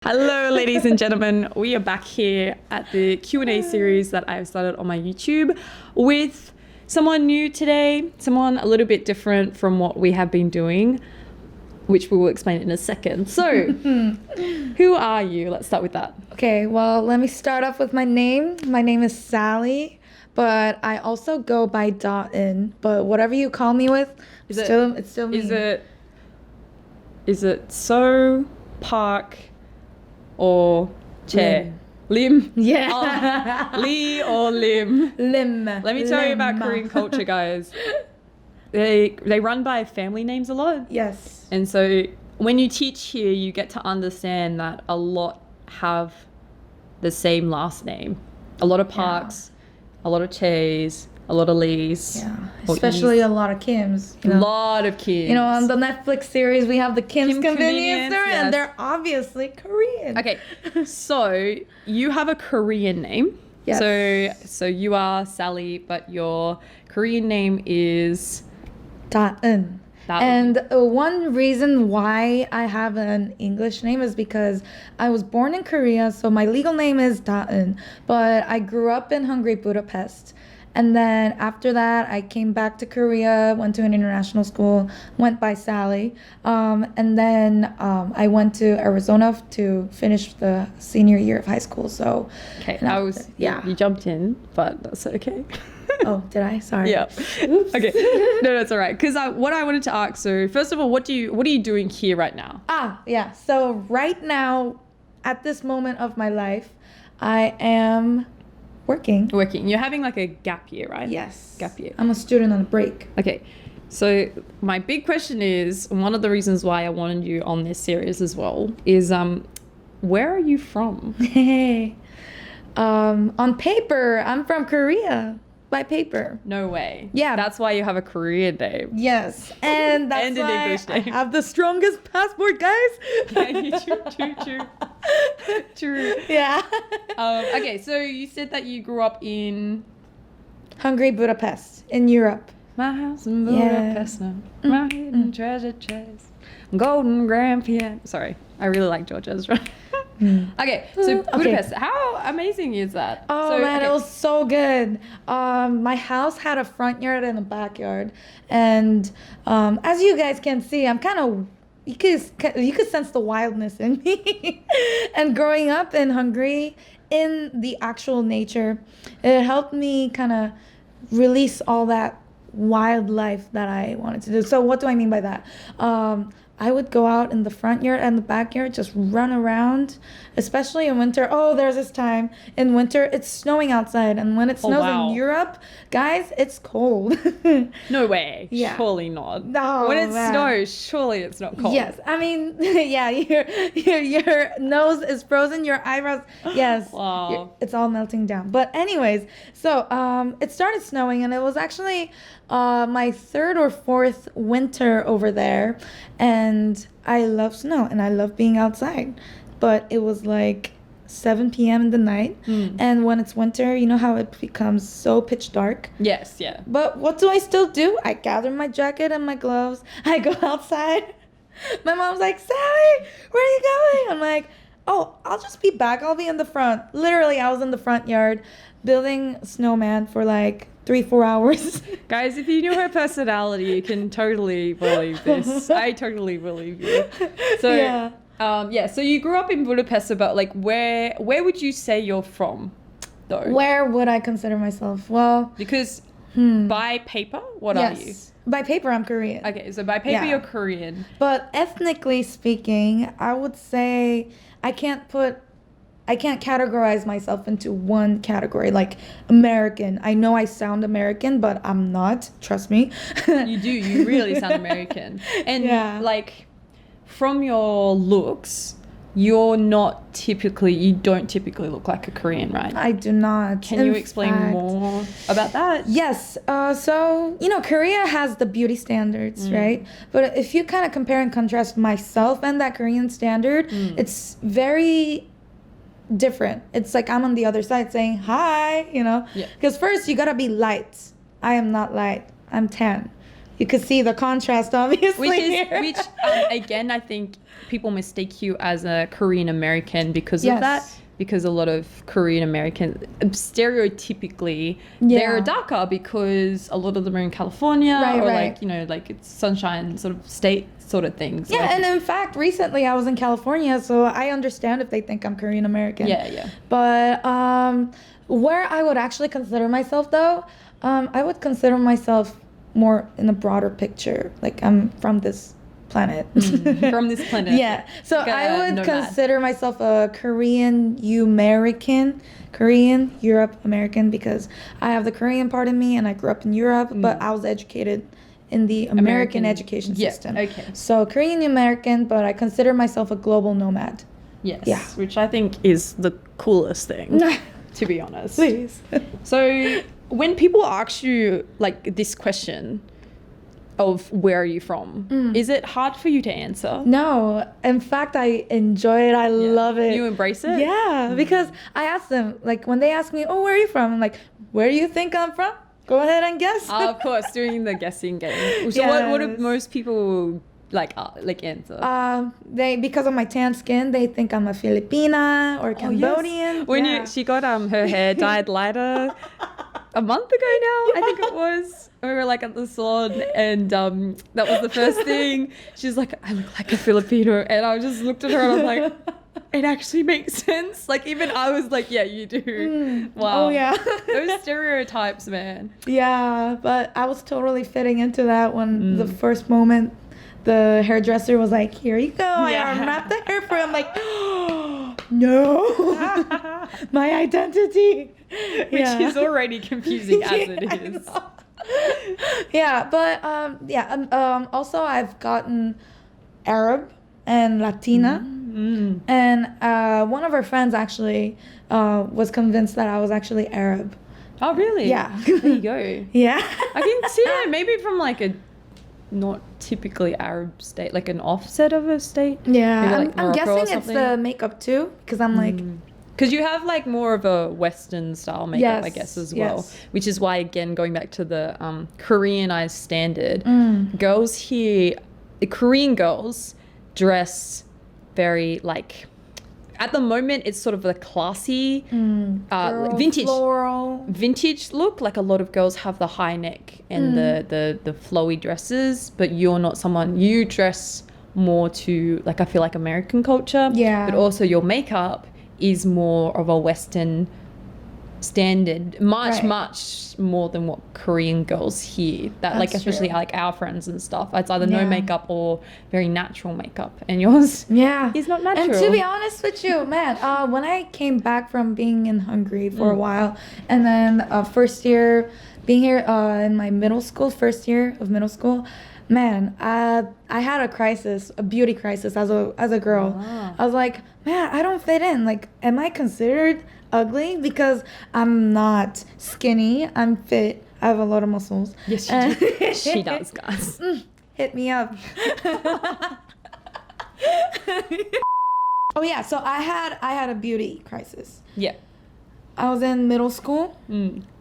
Hello, ladies and gentlemen. We are back here at the Q&A series that I've started on my YouTube with someone new today, someone a little bit different from what we have been doing, which we will explain in a second. So, who are you? Let's start with that. Okay, well, let me start off with my name. My name is Sally, but I also go by .in. But whatever you call me with, it's still me. Is it So, Park, or Chair? Lim? Yeah. Oh, Lee or Lim? Lim. Let me tell you about Korean culture, guys. They run by family names a lot. Yes. And so when you teach here, you get to understand that a lot have the same last name. A lot of Parks, a lot of Chays, a lot of Lees. Yeah. Especially a lot of Kims. A lot of Kims. You know, on the Netflix series, we have the Kim's Kim Convenience Store, yes. and they're obviously Korean. Okay, so you have a Korean name. Yes. So you are Sally, but your Korean name is .in. And one reason why I have an English name is because I was born in Korea, so my legal name is .in, but I grew up in Hungary, Budapest. And then after that, I came back to Korea, went to an international school, went by Sally. And then I went to Arizona to finish the senior year of high school. So, okay, you jumped in, but that's okay. Oh, did I? Sorry. Yeah. Oops. Okay. No, that's all right. Because what I wanted to ask, so first of all, what are you doing here right now? Yeah. So right now, at this moment of my life, I am working. You're having like a gap year, right? Yes. Gap year. I'm a student on a break. Okay. So my big question is, one of the reasons why I wanted you on this series as well is, where are you from? On paper, I'm from Korea. By paper. No way. Yeah. That's why you have a Korean name. Yes. And that's And an why English name. I have the strongest passport, guys. Yeah, true. Yeah. Okay, so you said that you grew up in Hungary, Budapest, in Europe. my house in Budapest now. My hidden treasure chest. Golden grand piano. Sorry, I really like George Ezra. Okay, so Budapest. How amazing is that? Oh man, it was so good. My house had a front yard and a backyard, and as you guys can see, I'm kind of you could sense the wildness in me. And growing up in Hungary, in the actual nature, it helped me kind of release all that wildlife that I wanted to do. So what do I mean by that? I would go out in the front yard and the backyard, just run around, especially in winter. Oh, there's this time in winter, it's snowing outside. And when it snows in Europe, guys, it's cold. No way. Yeah. Surely not. No, when it man. snows, surely it's not cold. Yes. I mean, yeah, your nose is frozen, your eyebrows, yes. Wow. It's all melting down. But anyways, so it started snowing, and it was actually my third or fourth winter over there. And I love snow and I love being outside. But it was like 7 p.m. in the night. And when it's winter, you know how it becomes so pitch dark? Yes, yeah. But what do I still do? I gather my jacket and my gloves. I go outside. My mom's like, Sally, where are you going? I'm like, oh, I'll just be back. I'll be in the front. Literally, I was in the front yard building a snowman for like 3-4 hours. Guys, if you knew her personality, you can totally believe this. I totally believe you. So, so you grew up in Budapest, but like where would you say you're from, though? Where would I consider myself? Well, because by paper, what are you? By paper, I'm Korean. Okay, so by paper, you're Korean. But ethnically speaking, I would say I can't categorize myself into one category, like American. I know I sound American, but I'm not. Trust me. You do. You really sound American. And like, from your looks, you don't typically look like a Korean, right? I do not. Can you explain more about that? Yes. So, Korea has the beauty standards, right? But if you kind of compare and contrast myself and that Korean standard, it's very different. It's like I'm on the other side saying hi, Because first you gotta be light. I am not light. I'm tan. you could see the contrast, obviously. Which again, I think people mistake you as a Korean American because of that. Because a lot of Korean Americans, stereotypically, they're darker because a lot of them are in California like, you know, like it's sunshine sort of state sort of things. Yeah, like, and in fact, recently I was in California, so I understand if they think I'm Korean American. Yeah. But where I would actually consider myself, though, I would consider myself more in a broader picture. Like I'm from this planet. From this planet. Yeah. So like I would consider myself a Korean Europe American, because I have the Korean part of me and I grew up in Europe, but I was educated in the American education system. Okay. So Korean American, but I consider myself a global nomad. Yes. Yeah. Which I think is the coolest thing, to be honest. Please. So when people ask you like this question of where are you from, is it hard for you to answer? No. In fact, I enjoy it. I love it. You embrace it? Yeah. Because I ask them, like when they ask me, oh, where are you from? I'm like, where do you think I'm from? Go ahead and guess. Of course, doing the guessing game. So what do most people like answer? They, because of my tan skin, they think I'm a Filipina or Cambodian. Yes. She got her hair dyed lighter a month ago now, I think it was. We were like at the salon, and that was the first thing. She's like, I look like a Filipino, and I just looked at her and I'm like, it actually makes sense. Like even I was like, yeah, you do. Wow. Oh yeah. Those stereotypes, man. Yeah, but I was totally fitting into that when the first moment the hairdresser was like, here you go. I unwrapped the hair for him. I'm like, oh, no. My identity. Which is already confusing as it is. Yeah, but also I've gotten Arab and Latina. And one of our friends actually was convinced that I was actually Arab. Oh, really? Yeah. There you go. Yeah. I can see that maybe from like a not typically Arab state, like an offset of a state. Yeah. Maybe like I'm Morocco guessing it's the makeup too, because I'm like... Because you have like more of a Western style makeup, I guess, as well. Yes. Which is why, again, going back to the Koreanized standard, girls here, Korean girls dress very like, at the moment, it's sort of a classy, vintage look. Like a lot of girls have the high neck and the flowy dresses, but you're not someone, you dress more to, like, I feel like American culture. Yeah. But also your makeup is more of a Western standard, much more than what Korean girls hear. That, like, especially like our friends and stuff, it's either no makeup or very natural makeup, and yours is not natural. And to be honest with you, man, when I came back from being in Hungary for a while, and then first year being here in my first year of middle school, man, I had a crisis, a beauty crisis as a girl. I was like, man, I don't fit in. Like, am I considered ugly? Because I'm not skinny. I'm fit. I have a lot of muscles. Yes, she does. She does, guys. Hit me up. Oh yeah, so I had a beauty crisis. Yeah. I was in middle school,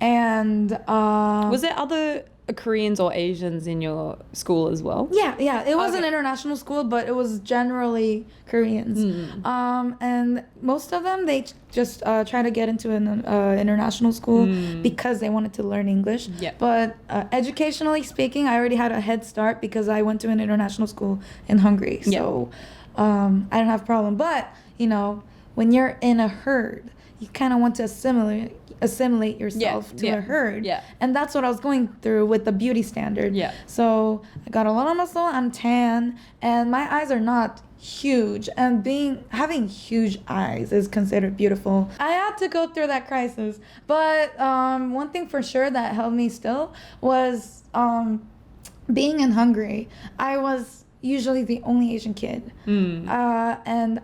and was there other Koreans or Asians in your school as well? Yeah. It was an international school, but it was generally Koreans. And most of them, they just try to get into an international school because they wanted to learn English. Yeah. But educationally speaking, I already had a head start because I went to an international school in Hungary. So I don't have a problem. But, you know, when you're in a herd, you kind of want to assimilate yourself to a herd. Yeah. And that's what I was going through with the beauty standard. Yeah. So I got a lot of muscle, I'm tan, and my eyes are not huge, and having huge eyes is considered beautiful. I had to go through that crisis, but one thing for sure that held me still was being in Hungary. I was usually the only Asian kid, and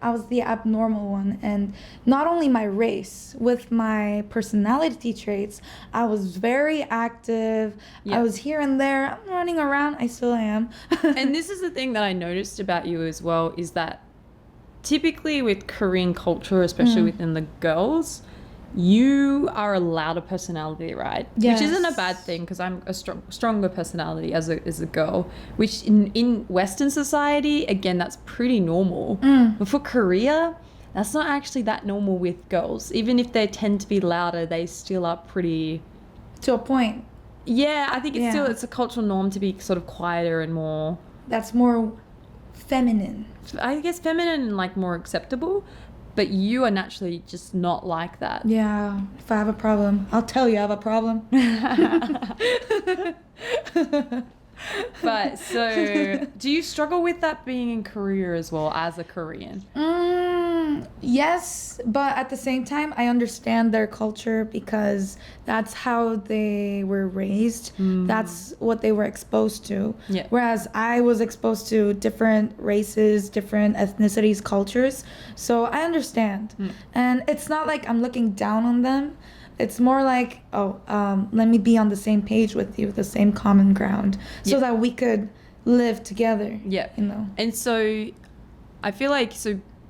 I was the abnormal one. And not only my race, with my personality traits, I was very active. I was here and there. I'm running around. I still am. And this is the thing that I noticed about you as well, is that typically with Korean culture, especially within the girls, you are a louder personality, right? Yes. Which isn't a bad thing because I'm a stronger personality as a girl, which in Western society, again, that's pretty normal. But for Korea, that's not actually that normal with girls. Even if they tend to be louder, they still are pretty... To a point. Yeah, I think Yeah. it's a cultural norm to be sort of quieter and more... That's more feminine. I guess feminine and like more acceptable. But you are naturally just not like that. Yeah. If I have a problem, I'll tell you I have a problem. But so, do you struggle with that being in Korea as well as a Korean? Yes, but at the same time, I understand their culture because that's how they were raised. That's what they were exposed to. Yeah. Whereas I was exposed to different races, different ethnicities, cultures. So I understand. And it's not like I'm looking down on them. It's more like, let me be on the same page with you, the same common ground, so that we could live together. Yeah. You know. And so, I feel like,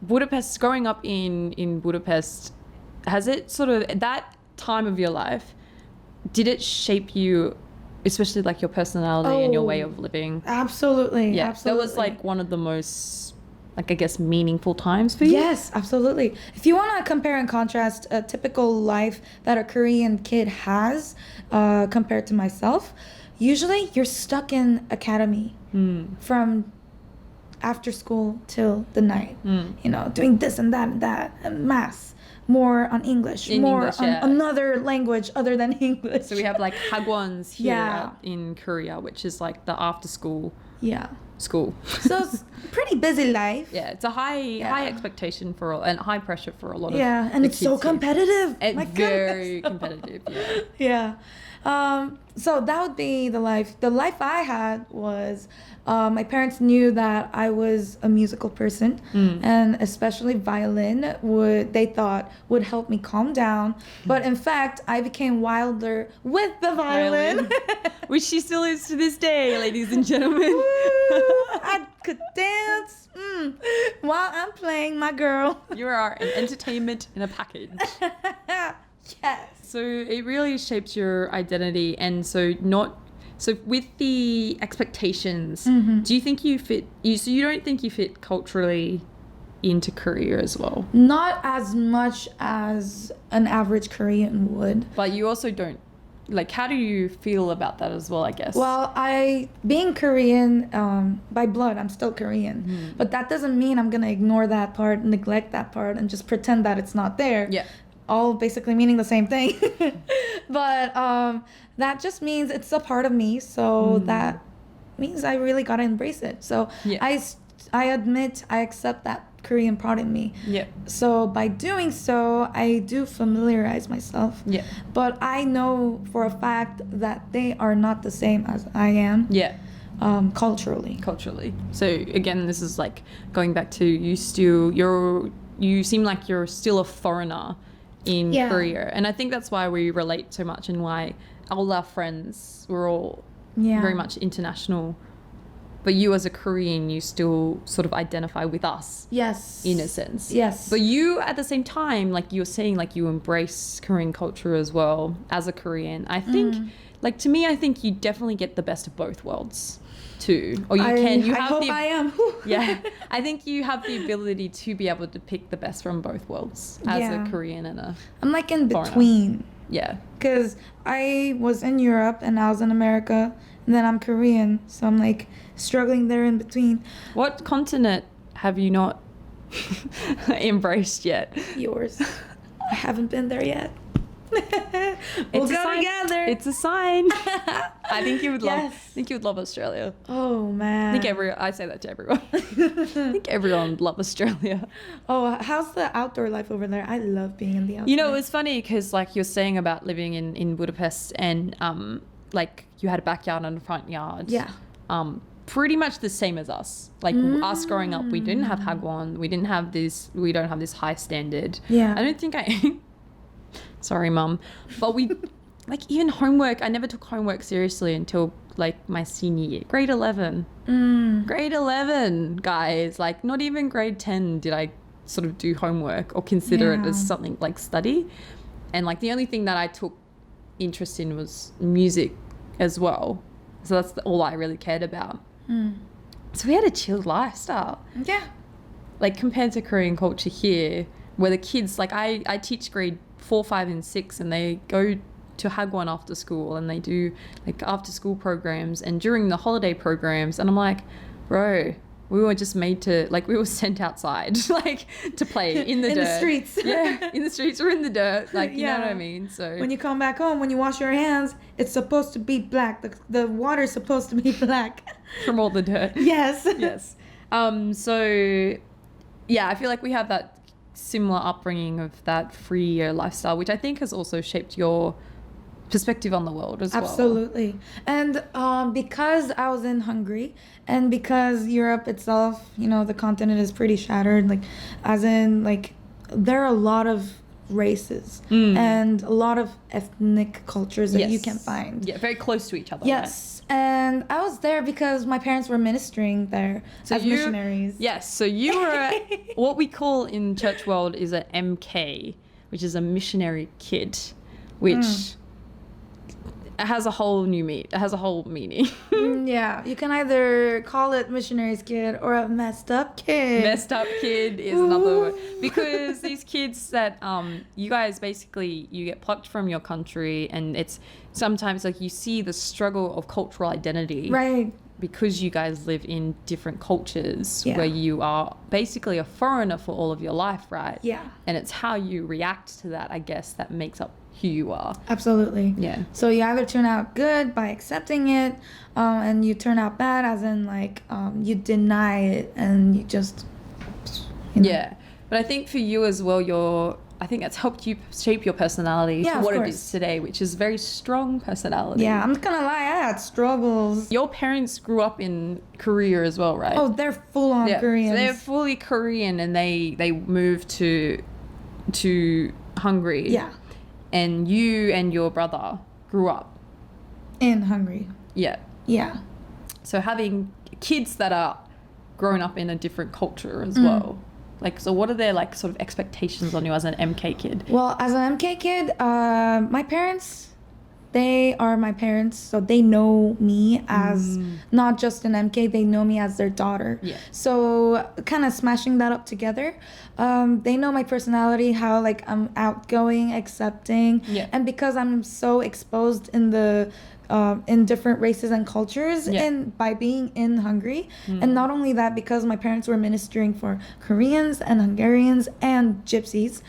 Budapest, growing up in Budapest, has it sort of, that time of your life, did it shape you, especially like your personality and your way of living? Absolutely. Yeah. Absolutely. That was like one of the most, like, I guess, meaningful times for you? Yes, absolutely. If you want to compare and contrast a typical life that a Korean kid has compared to myself, usually you're stuck in academy from after school till the night, you know, doing this and that, and math, more on English, more on another language other than English. So we have like hagwons here Yeah. in Korea, which is like the after school Yeah. school. So it's pretty busy life. Yeah, it's a high expectation for and high pressure for a lot of Yeah, and the it's so kids here. competitive. It's My very goodness. competitive. Yeah. Yeah. So that would be the life. The life I had was my parents knew that I was a musical person, and especially violin they thought would help me calm down. But in fact, I became wilder with the violin. Which she still is to this day, ladies and gentlemen. I could dance while I'm playing my girl. You are an entertainment in a package. Yes. So it really shapes your identity, and so with the expectations, do you think you fit? So you don't think you fit culturally into Korea as well? Not as much as an average Korean would. But you also don't. Like, how do you feel about that as well, I guess? Well, being Korean by blood, I'm still Korean. But that doesn't mean I'm going to ignore that part, neglect that part, and just pretend that it's not there. Yeah. All basically meaning the same thing. But that just means it's a part of me. So that means I really got to embrace it. So I admit, I accept that Korean part in me. Yeah. So by doing so, I do familiarize myself. Yeah. But I know for a fact that they are not the same as I am. Yeah. Culturally. So again, this is like going back to you seem like you're still a foreigner in Korea. And I think that's why we relate so much and why all our friends were all very much international. But you as a Korean, you still sort of identify with us. Yes. In a sense. Yes. But you, at the same time, like you're saying, like you embrace Korean culture as well as a Korean. I think, like to me, I think you definitely get the best of both worlds too. Or you can. You I have hope the, I am. yeah. I think you have the ability to be able to pick the best from both worlds as a Korean and a I'm like in foreigner. between. Yeah. Because I was in Europe and I was in America. And then I'm Korean. So I'm like struggling there in between. What continent have you not embraced yet? Yours. I haven't been there yet. We'll It's a go sign. together. It's a sign. I think you would love. Yes. I think you would love Australia. Oh man. I say that to everyone. I think everyone would love Australia. Oh, how's the outdoor life over there? I love being in the outdoor. You know, it was funny because like you're saying about living in Budapest and like you had a backyard and a front yard. Yeah. Pretty much the same as us. Like us growing up, we didn't have hagwon. We don't have this high standard. Yeah. I don't think sorry, Mum. But we, like even homework, I never took homework seriously until like my senior year. Grade 11. Grade 11, guys. Like not even grade 10 did I sort of do homework or consider it as something like study. And like the only thing that I took interest in was music as well. So that's all I really cared about. So we had a chilled lifestyle. Yeah. Like compared to Korean culture here, where the kids, like I teach grade 4, 5, and 6, and they go to Hagwon after school, and they do like after school programs and during the holiday programs, and I'm like, bro, we were just made to, like, we were sent outside like to play in the in dirt. the streets. Yeah, in the streets or in the dirt, like, you know what I mean? So when you come back home, when you wash your hands, it's supposed to be black. The water's supposed to be black from all the dirt. Yes. Yes. So yeah, I feel like we have that similar upbringing of that freer lifestyle, which I think has also shaped your perspective on the world as well. Absolutely. And because I was in Hungary, and because Europe itself, you know, the continent is pretty shattered, like, as in, like, there are a lot of races and a lot of ethnic cultures that you can find. Yeah, very close to each other. Yes. Right? And I was there because my parents were ministering there as missionaries. Yes. So you were what we call in church world is a MK, which is a missionary kid, which it has a whole new meaning. It has a whole meaning. Yeah, you can either call it missionary's kid or a messed up kid. Messed up kid is another word, because these kids that you guys basically, you get plucked from your country, and it's sometimes like you see the struggle of cultural identity, right? Because you guys live in different cultures where you are basically a foreigner for all of your life, right? Yeah. And it's how you react to that, I guess, that makes up who you are. Absolutely. Yeah. So you either turn out good by accepting it, and you turn out bad as in, like, you deny it and you just, you know. Yeah. But I think for you as well, I think that's helped you shape your personality to what it is today, which is very strong personality. Yeah, I'm not gonna lie, I had struggles. Your parents grew up in Korea as well, right? Oh, they're full on Koreans. So they're fully Korean, and they moved to Hungary. Yeah. And you and your brother grew up in Hungary. Yeah. Yeah. So having kids that are grown up in a different culture as well. Like, so what are their, like, sort of expectations on you as an MK kid? Well, as an MK kid, my parents, they are my parents, so they know me as not just an MK, they know me as their daughter. Yeah. So kind of smashing that up together. They know my personality, how, like, I'm outgoing, accepting, and because I'm so exposed in the in different races and cultures and by being in Hungary. And not only that, because my parents were ministering for Koreans and Hungarians and Gypsies,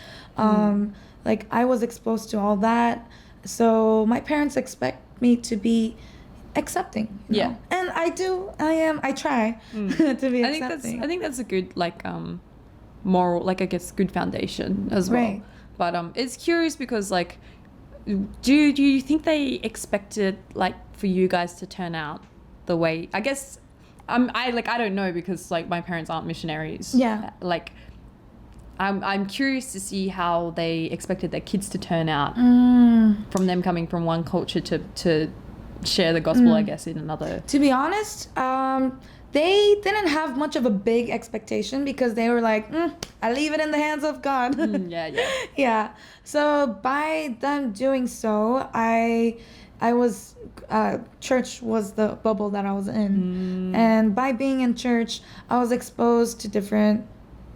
like, I was exposed to all that. So my parents expect me to be accepting. You know? And I try to be accepting. I think that's a good, like, moral, like, I guess, good foundation as well. Right. But it's curious because, like, do you think they expected, like, for you guys to turn out the way, I guess, I don't know, because, like, my parents aren't missionaries. Yeah. Like, I'm curious to see how they expected their kids to turn out from them coming from one culture to share the gospel, I guess, in another. To be honest, they didn't have much of a big expectation, because they were like, I leave it in the hands of God. Yeah. So by them doing so, I was, church was the bubble that I was in. And by being in church, I was exposed to different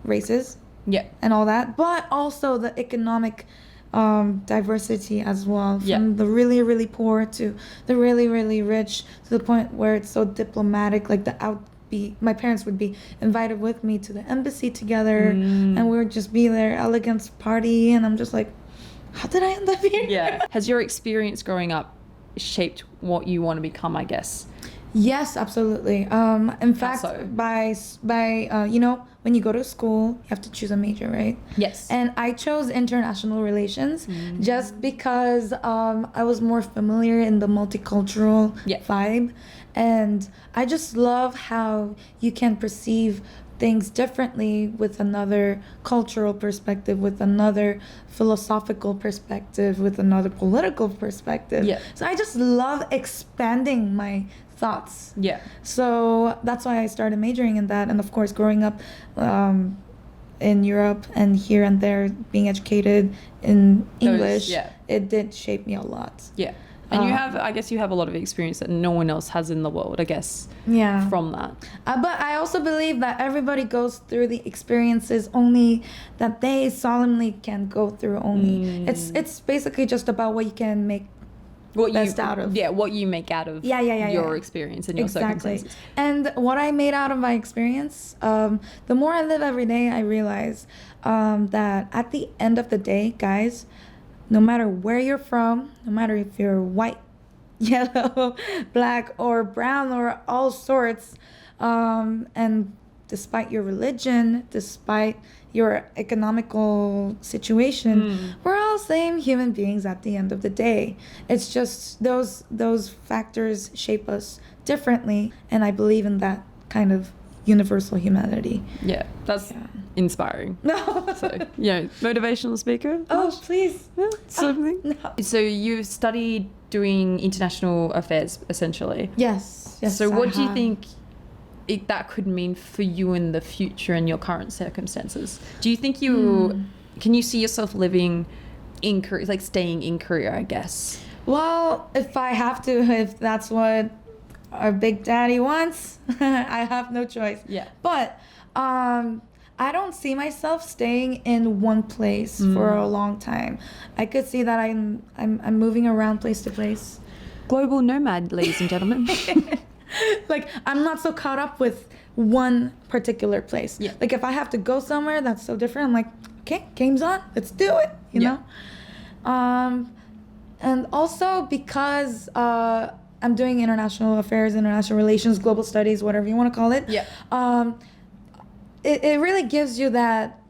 races. Yeah. And all that, but also the economic diversity as well, from the really, really poor to the really, really rich, to the point where it's so diplomatic. Like, my parents would be invited with me to the embassy together, and we would just be there, elegance party, and I'm just like, how did I end up here? Yeah. Has your experience growing up shaped what you want to become, I guess? Yes, absolutely. In fact, by you know, when you go to school, you have to choose a major, right? Yes. And I chose international relations just because I was more familiar in the multicultural vibe. And I just love how you can perceive things differently with another cultural perspective, with another philosophical perspective, with another political perspective. Yeah. So I just love expanding my thoughts. Yeah. So that's why I started majoring in that. And of course, growing up in Europe and here and there being educated in English, yeah. it did shape me a lot. Yeah. And I guess you have a lot of experience that no one else has in the world, I guess, Yeah. from that. But I also believe that everybody goes through the experiences only that they solemnly can go through only. It's basically just about what you can make best out of. Yeah, what you make out of your experience and your circumstances. And what I made out of my experience, the more I live every day, I realize that at the end of the day, guys, no matter where you're from, no matter if you're white, yellow, black, or brown, or all sorts, and despite your religion, despite your economical situation, we're all same human beings at the end of the day. It's just those factors shape us differently, and I believe in that kind of universal humanity. Yeah, that's inspiring. No. So, motivational speaker. Oh, please. Something. No. So you studied doing international affairs, essentially. Yes. So what do you have. think that could mean for you in the future in your current circumstances? Do you think can you see yourself living in Korea, like staying in Korea, I guess? Well, if I have to, if that's what our big daddy wants, I have no choice. Yeah. But I don't see myself staying in one place for a long time. I could see that I'm moving around place to place. Global nomad, ladies and gentlemen. Like, I'm not so caught up with one particular place. Yeah. Like, if I have to go somewhere that's so different, I'm like, okay, game's on, let's do it, you know? And also because I'm doing international affairs, international relations, global studies, whatever you want to call it. Yeah. It really gives you that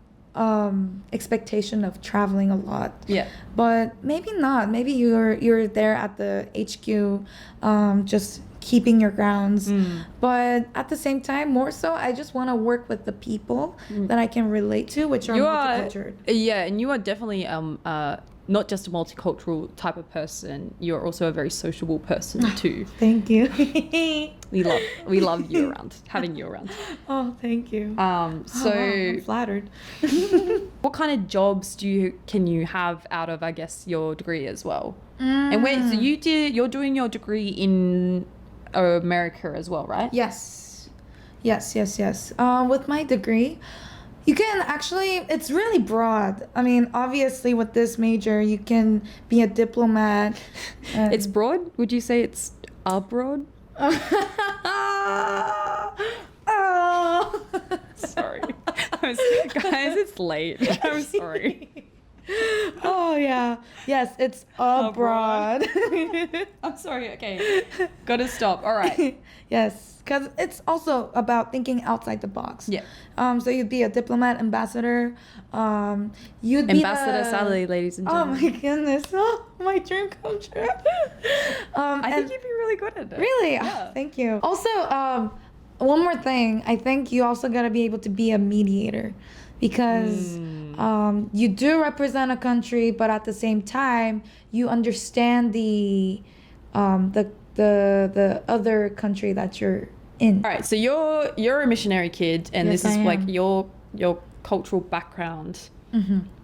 expectation of traveling a lot. Yeah. But maybe not. Maybe you're there at the HQ, just keeping your grounds. But at the same time, more so, I just want to work with the people that I can relate to, which are multicultural. Yeah, and you are definitely not just a multicultural type of person. You're also a very sociable person too. Thank you. we love you around, having you around. Oh, thank you. So I'm flattered. what kind of jobs can you have out of, I guess, your degree as well? And so you're doing your degree in America as well, right? Yes. With my degree, you can actually, it's really broad. I mean, obviously with this major, you can be a diplomat. It's broad? Would you say it's abroad? Oh. Sorry. Guys, it's late. I'm sorry. Oh, yeah. Yes, it's abroad. I'm sorry. Okay. Gotta stop. All right. Yes, because it's also about thinking outside the box. Yeah. So you'd be a diplomat, ambassador. You'd be Ambassador Sally, ladies and Oh gentlemen. my goodness! Oh, my dream come true. I think you'd be really good at it. Really? Yeah. Oh, thank you. Also, one more thing. I think you also gotta be able to be a mediator, because you do represent a country, but at the same time, you understand the other country that you're in. All right. So you're a missionary kid, and Yes, this is I like am. your cultural background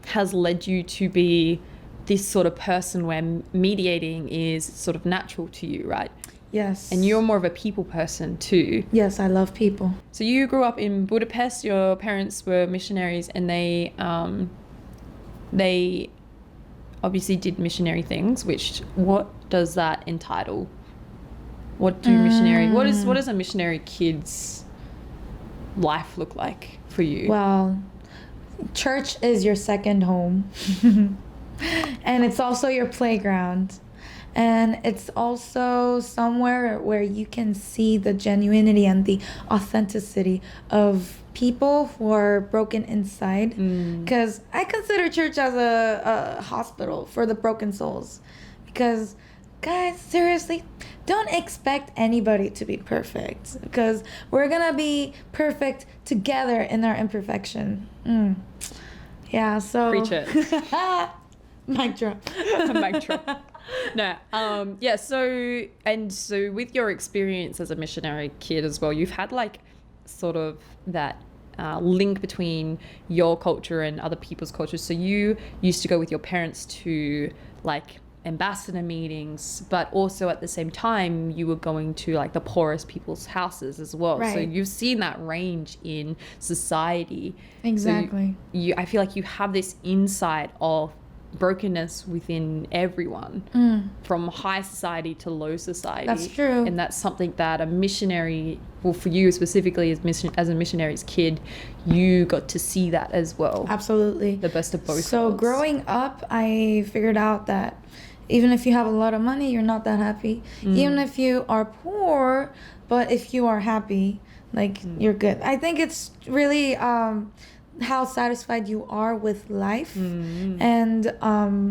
has led you to be this sort of person where mediating is sort of natural to you, right? Yes. And you're more of a people person too. Yes, I love people. So you grew up in Budapest. Your parents were missionaries, and they obviously did missionary things. What does that entitle? What do what does a missionary kid's life look like for you? Well, church is your second home. And it's also your playground. And it's also somewhere where you can see the genuinity and the authenticity of people who are broken inside. Because I consider church as a hospital for the broken souls. Because, guys, seriously, don't expect anybody to be perfect. Because we're going to be perfect together in our imperfection. Yeah, so... Preach it. Mic drop. Mic drop. No, yeah, so with your experience as a missionary kid as well, you've had like sort of that link between your culture and other people's cultures. So you used to go with your parents to like ambassador meetings, but also at the same time you were going to like the poorest people's houses as well. Right. So you've seen that range in society. Exactly. So I feel like you have this insight of brokenness within everyone, from high society to low society. That's true. And that's something that a missionary, well, for you specifically as a missionary's kid, you got to see that as well. Absolutely. The best of both So worlds. growing up, I figured out that even if you have a lot of money, you're not that happy. Even if you are poor, but if you are happy, like you're good. I think it's really how satisfied you are with life, and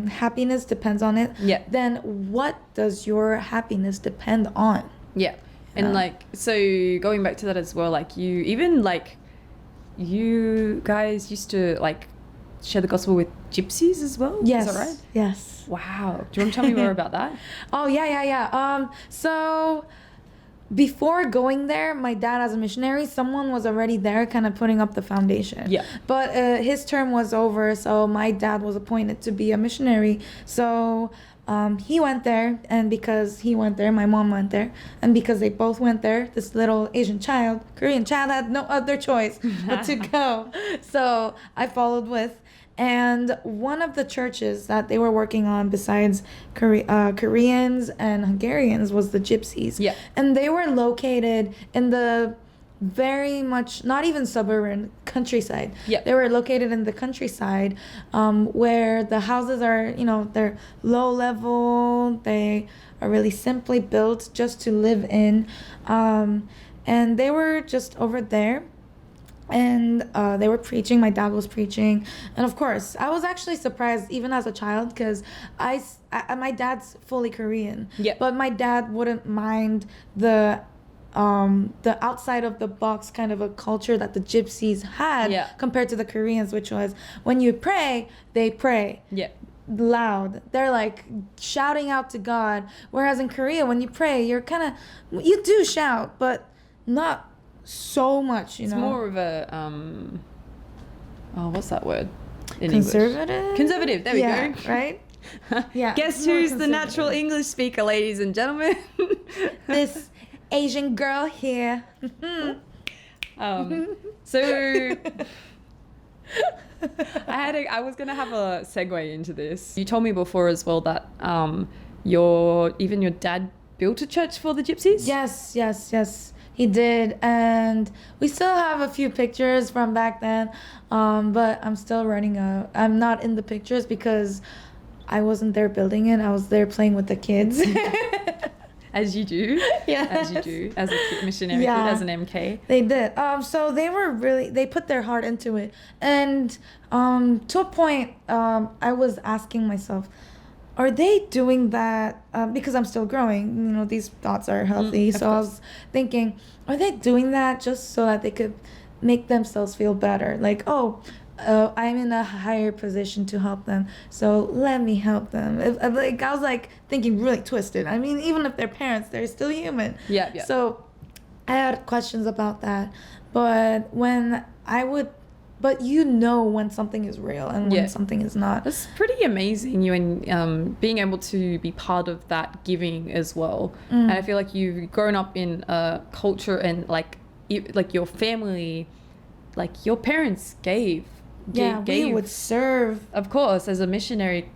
happiness depends on it. Yeah. Then what does your happiness depend on? Yeah. And like, so going back to that as well, like you guys used to like share the gospel with gypsies as well? Yes. Is that right? Yes. Wow. Do you want to tell me more about that? Oh, yeah. So before going there, my dad as a missionary, someone was already there kind of putting up the foundation. Yeah. But his term was over, so my dad was appointed to be a missionary. So he went there, and because he went there, my mom went there. And because they both went there, this little Asian child, Korean child, had no other choice but to go. So I followed with. And one of the churches that they were working on besides Koreans and Hungarians was the Gypsies. Yeah. And they were located in the very much, not even suburban, countryside. Yeah. They were located in the countryside, where the houses are, they're low level. They are really simply built just to live in. And they were just over there. And they were preaching. My dad was preaching, and of course, I was actually surprised even as a child because my dad's fully Korean. Yeah. But my dad wouldn't mind the outside of the box kind of a culture that the Gypsies had compared to the Koreans, which was when you pray, they pray. Yeah. Loud. They're like shouting out to God. Whereas in Korea, when you pray, you do shout, but not so much, It's more of a what's that word in conservative. English? Conservative. There we Yeah, go. right? Yeah. Guess more who's the conservative. natural English speaker, ladies and gentlemen? This Asian girl here. So I was gonna have a segue into this. You told me before as well that your dad built a church for the Gypsies. Yes. He did, and we still have a few pictures from back then, but I'm still running out. I'm not in the pictures because I wasn't there building it. I was there playing with the kids. As you do. Yes. As you do. As a missionary kid, as an MK. They did. So they put their heart into it. And to a point, I was asking myself, are they doing that because I'm still growing? These thoughts are healthy. So I was thinking, are they doing that just so that they could make themselves feel better? Like, I'm in a higher position to help them, so let me help them. I was like thinking really twisted. I mean, even if they're parents, they're still human. Yeah. So I had questions about that. But when something is real and when something is not. That's pretty amazing, you and being able to be part of that giving as well. And I feel like you've grown up in a culture and like your family, like your parents gave. We would serve. Of course, as a missionary,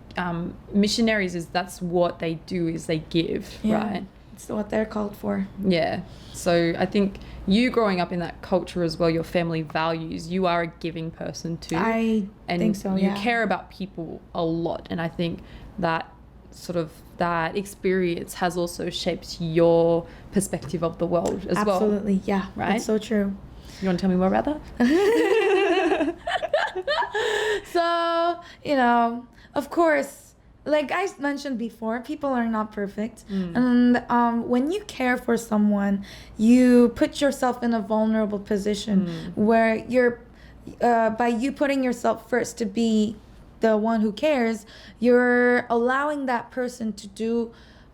missionaries that's what they do is they give, right? It's what they're called for. Yeah. So I think you growing up in that culture as well, your family values, you are a giving person too. I think so, you care about people a lot. And I think that that experience has also shaped your perspective of the world as well. Absolutely, yeah. Right? That's so true. You want to tell me more about that? So, of course, like I mentioned before, people are not perfect. And when you care for someone, you put yourself in a vulnerable position where you're, by you putting yourself first to be the one who cares, you're allowing that person to do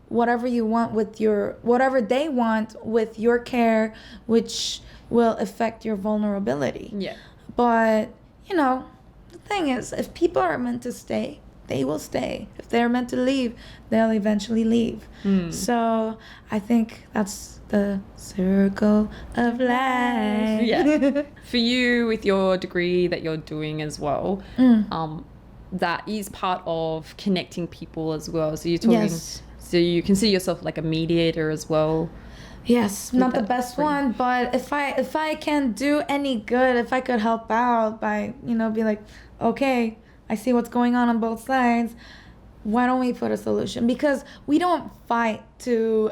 whatever you want with whatever they want with your care, which will affect your vulnerability. Yeah. But, you know, the thing is, if people are meant to stay, they will stay. If they're meant to leave, they'll eventually leave. So I think that's the circle of life. Yeah. For you, with your degree that you're doing as well, that is part of connecting people as well. So you're talking, Yes. so you consider yourself like a mediator as well. Yes, not the that best frame. one, but if I can do any good, if I could help out by, you know, be like, okay, I see what's going on both sides. Why don't we put a solution? Because we don't fight to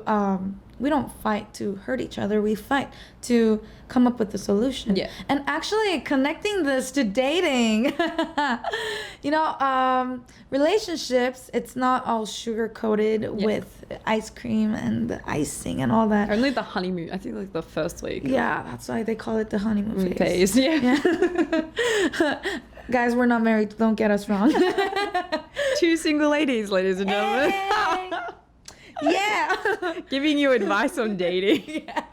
hurt each other. We fight to come up with a solution. Yeah. And actually connecting this to dating, you know, relationships, it's not all sugar coated with ice cream and the icing and all that. Only the honeymoon, I think like the first week. Yeah, that's why they call it the honeymoon Phase. Yeah. Guys, we're not married. Don't get us wrong. Two single ladies, ladies and gentlemen. Hey. Yeah. Giving you advice on dating. Yes.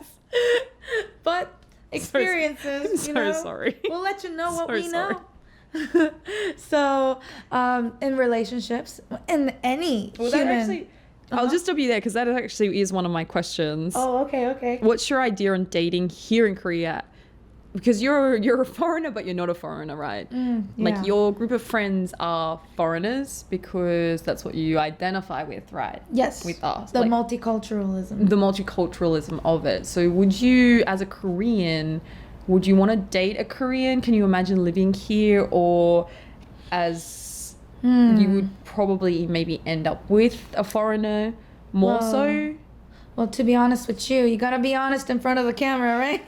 But experiences, you know. Sorry. We'll let you know what So we sorry. know. So, in relationships, in any human. I'll just stop you there because that actually is one of my questions. Oh, okay. What's your idea on dating here in Korea? Because you're a foreigner, but you're not a foreigner, right? Yeah. Like your group of friends are foreigners because that's what you identify with, right? Yes. With us. The Like, multiculturalism. the multiculturalism of it. So would you, as a Korean, would you want to date a Korean? Can you imagine living here? Or as you would probably maybe end up with a foreigner more so? Well, to be honest with you gotta be honest in front of the camera, right?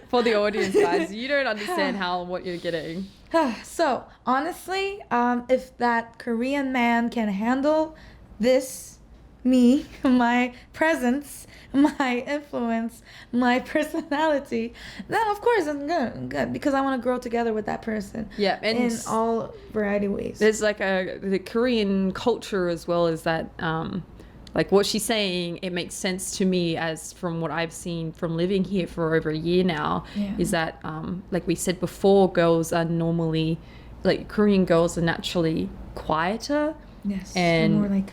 For the audience, guys, you don't understand what you're getting. So, honestly, if that Korean man can handle this, me, my presence, my influence, my personality, then of course I'm good because I want to grow together with that person. Yeah, and in all variety of ways. there's like the Korean culture as well as that, like what she's saying, it makes sense to me as from what I've seen from living here for over a year now, is that, like we said before, girls are normally, like Korean girls are naturally quieter. Yes, and more like,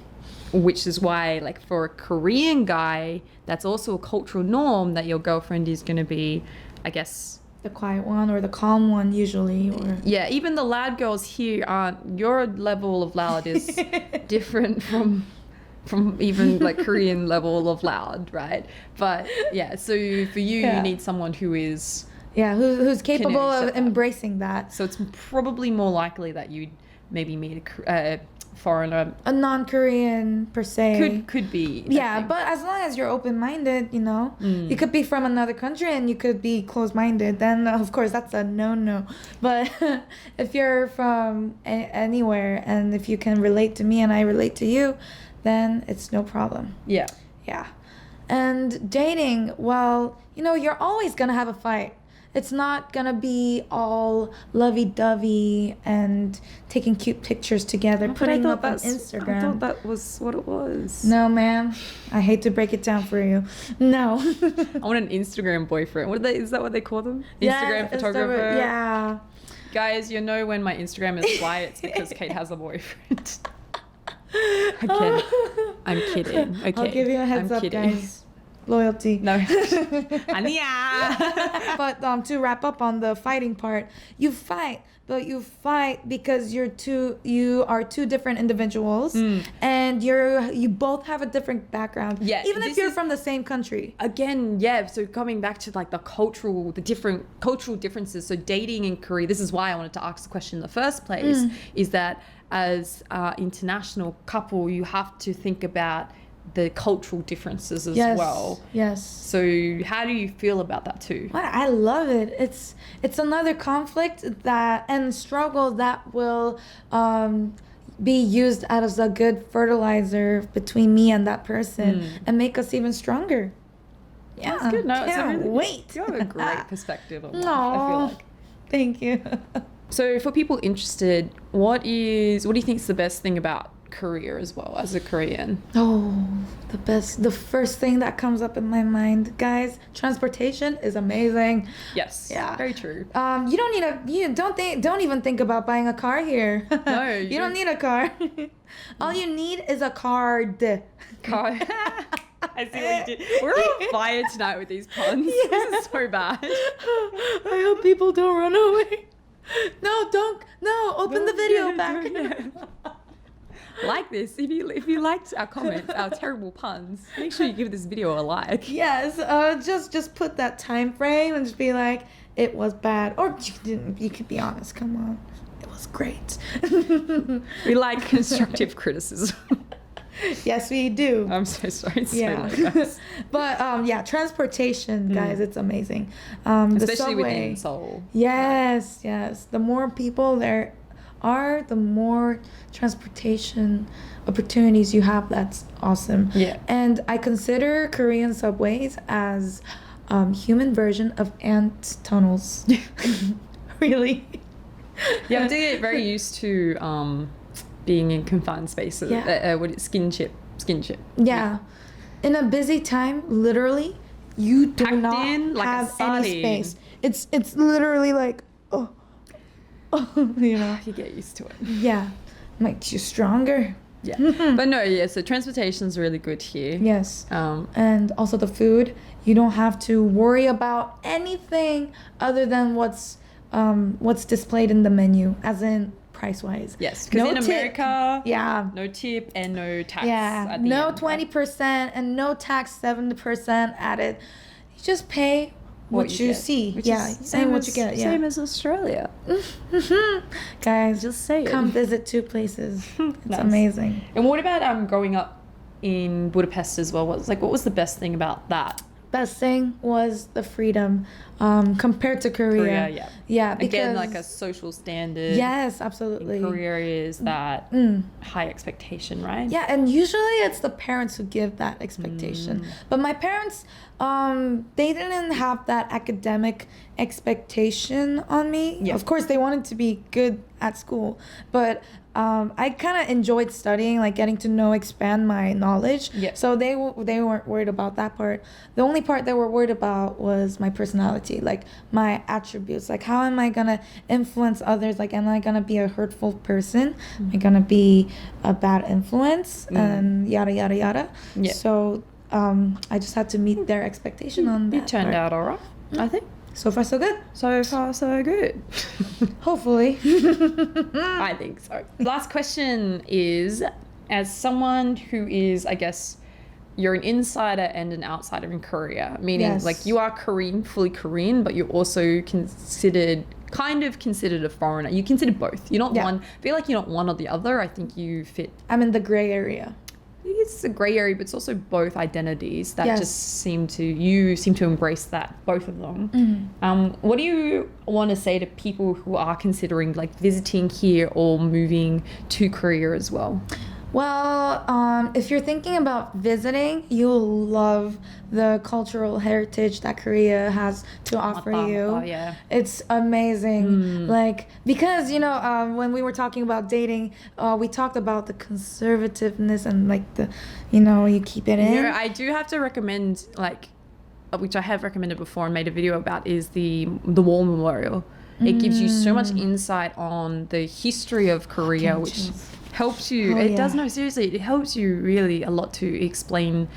which is why, like, for a Korean guy, that's also a cultural norm that your girlfriend is going to be, I guess, the quiet one or the calm one usually, or yeah, even the loud girls here aren't, your level of loud is different from even like Korean level of loud, right? But yeah, so for you, you need someone who is who's capable of accept that. embracing that. So it's probably more likely that you'd maybe meet a foreigner, A non-Korean per se. could be. Yeah, but as long as you're open-minded, you know, you could be from another country and you could be closed-minded. Then of course that's a no-no. But if you're from anywhere and if you can relate to me and I relate to you, then it's no problem. Yeah. Yeah. And dating, well, you know, you're always gonna have a fight. It's not gonna be all lovey-dovey and taking cute pictures together, putting up on Instagram. I thought that was what it was. No, ma'am. I hate to break it down for you. No. I want an Instagram boyfriend. Is that what they call them? Instagram photographer? Yeah. Guys, you know when my Instagram is quiet, it's because Kate has a boyfriend. Again, I'm kidding. Okay. I'll give you a heads I'm up, kidding. guys. Loyalty. No. Ania. But to wrap up on the fighting part, you fight, but you fight because you are two different individuals, and you both have a different background. Yeah, even if you're from the same country. Again, yeah. So coming back to like the different cultural differences. So dating in Korea. This is why I wanted to ask the question in the first place. Is that as an international couple, you have to think about the cultural differences as well. Yes. So how do you feel about that too? Well, I love it. It's another conflict and struggle that will be used as a good fertilizer between me and that person and make us even stronger. Yeah. That's good. No, Can't wait. You have a great perspective on life, I No. feel like. Thank you. So for people interested, what do you think is the best thing about Korea as well as a Korean? Oh, the first thing that comes up in my mind, guys, transportation is amazing. Yes. Yeah. Very true. You don't don't even think about buying a car here. No, you don't need a car. All you need is a card. Car. I see what you did. We're on fire tonight with these puns. Yeah. This is so bad. I hope people don't run away. No, don't. No, open the video back. Like this. If you liked our comments, our terrible puns, make sure you give this video a like. Yes, just put that time frame and just be like, it was bad. Or you didn't. You could be honest. Come on. It was great. We like constructive criticism. Yes, we do. I'm so sorry. It's Yeah. so loud, guys. But yeah, transportation, guys, it's amazing. The Especially subway. within Seoul. Yes, yes. The more people there are, the more transportation opportunities you have. That's awesome. Yeah. And I consider Korean subways as human version of ant tunnels. Really. You have to get very used to being in confined spaces. Yeah. Skinship. Yeah. In a busy time, literally, you do Packed not in like a have any sardine. space. It's literally like, oh, you know. You get used to it. Yeah. Makes you stronger. Yeah. But no, yeah, so transportation's really good here. Yes. Um, And also the food, you don't have to worry about anything other than what's displayed in the menu, as in price wise. yes, because in tip. America, Yeah. no tip and no tax. Yeah. At the No end, 20% and no tax 70% added. You just pay what you get, see. which Yeah. is And what you get. Yeah. Same as Australia. Guys, Just say it. come visit two places. It's Nice. amazing. And what about growing up in Budapest as well? What was the best thing about that? Best thing was the freedom compared to Korea. Korea, yeah. Yeah, because Again, like a social standard. yes, absolutely. Korea is that high expectation, right? Yeah, and usually it's the parents who give that expectation. But my parents, they didn't have that academic expectation on me. Yeah. Of course, they wanted to be good at school, but I kind of enjoyed studying, like getting to know, expand my knowledge. Yeah. So they weren't worried about that part. The only part they were worried about was my personality, like my attributes, like how am I gonna influence others? Like, am I gonna be a hurtful person? Am I gonna be a bad influence? And yada yada yada. Yeah. So I just had to meet their expectation on that. You turned part. out all right, I think. So far so good. So far, so good. Hopefully. I think so. Last question is, as someone who is, I guess, you're an insider and an outsider in Korea, meaning Yes. like you are Korean, fully Korean, but you're also considered a foreigner. You consider both. You're not Yeah. one. I feel like you're not one or the other. I think you fit. I'm in the gray area. It's a grey area, but it's also both identities that Yes. just seem to embrace that, both of them. What do you want to say to people who are considering like visiting here or moving to Korea as well? Well, if you're thinking about visiting, you'll love the cultural heritage that Korea has to offer you. Oh, yeah. It's amazing. Like, because, when we were talking about dating, we talked about the conservativeness and like you keep it in. You know, I do have to recommend, like, which I have recommended before and made a video about, is the War Memorial. It gives you so much insight on the history of Korea, which chills. helps you. Oh, It yeah. does, no, seriously, it helps you really a lot to explain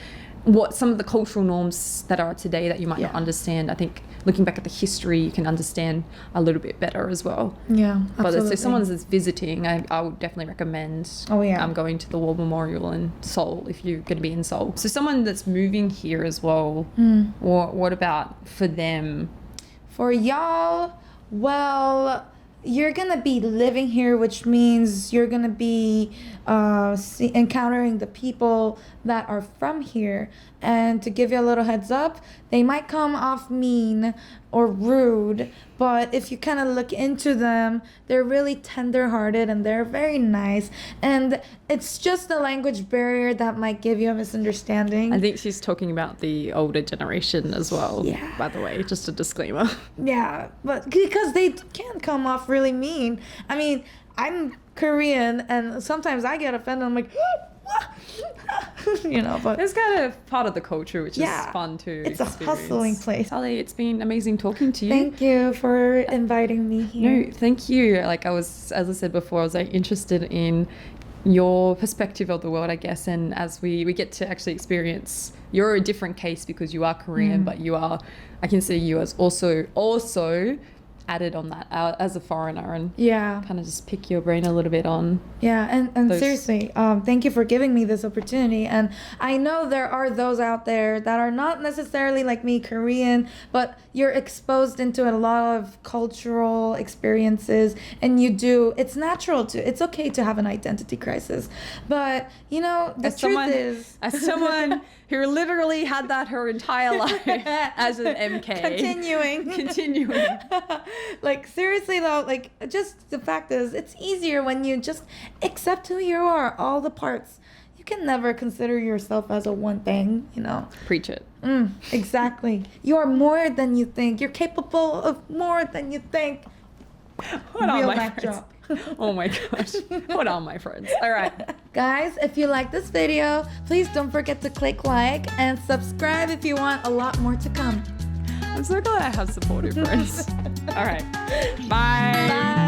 what some of the cultural norms that are today that you might not Yeah. understand. I think looking back at the history, you can understand a little bit better as well. Yeah, But absolutely. if someone that's visiting, I would definitely recommend Oh, yeah. going to the War Memorial in Seoul if you're going to be in Seoul. So someone that's moving here as well, what about for them? For y'all, well, you're gonna be living here, which means you're gonna be encountering the people that are from here. And to give you a little heads up, they might come off mean or rude, but if you kind of look into them, they're really tender-hearted and they're very nice. And it's just the language barrier that might give you a misunderstanding. I think she's talking about the older generation as well, Yeah. by the way, just a disclaimer. Yeah, but because they can come off really mean. I mean, I'm Korean, and sometimes I get offended. I'm like, but It's kind of part of the culture, which is fun to it's experience. a hustling place. Sally, it's been amazing talking to you. Thank you for inviting me here. No, thank you. Like as I said before, I was like interested in your perspective of the world, I guess, and as we get to actually experience, you're a different case because you are Korean, but I can see you as also added on that as a foreigner, and kind of just pick your brain a little bit on and seriously, thank you for giving me this opportunity. And I know there are those out there that are not necessarily like me, Korean, but you're exposed into a lot of cultural experiences, and it's natural it's okay to have an identity crisis, but the truth is, as someone who literally had that her entire life as an MK, continuing. Like, seriously though, like, just the fact is, it's easier when you just accept who you are, all the parts. You can never consider yourself as a one thing, Preach it. Exactly. You are more than you think. You're capable of more than you think. What are my friends? Oh my gosh. What are my friends? All right. Guys, if you like this video, please don't forget to click like and subscribe if you want a lot more to come. I'm so glad I have supportive friends. All right. Bye. Bye.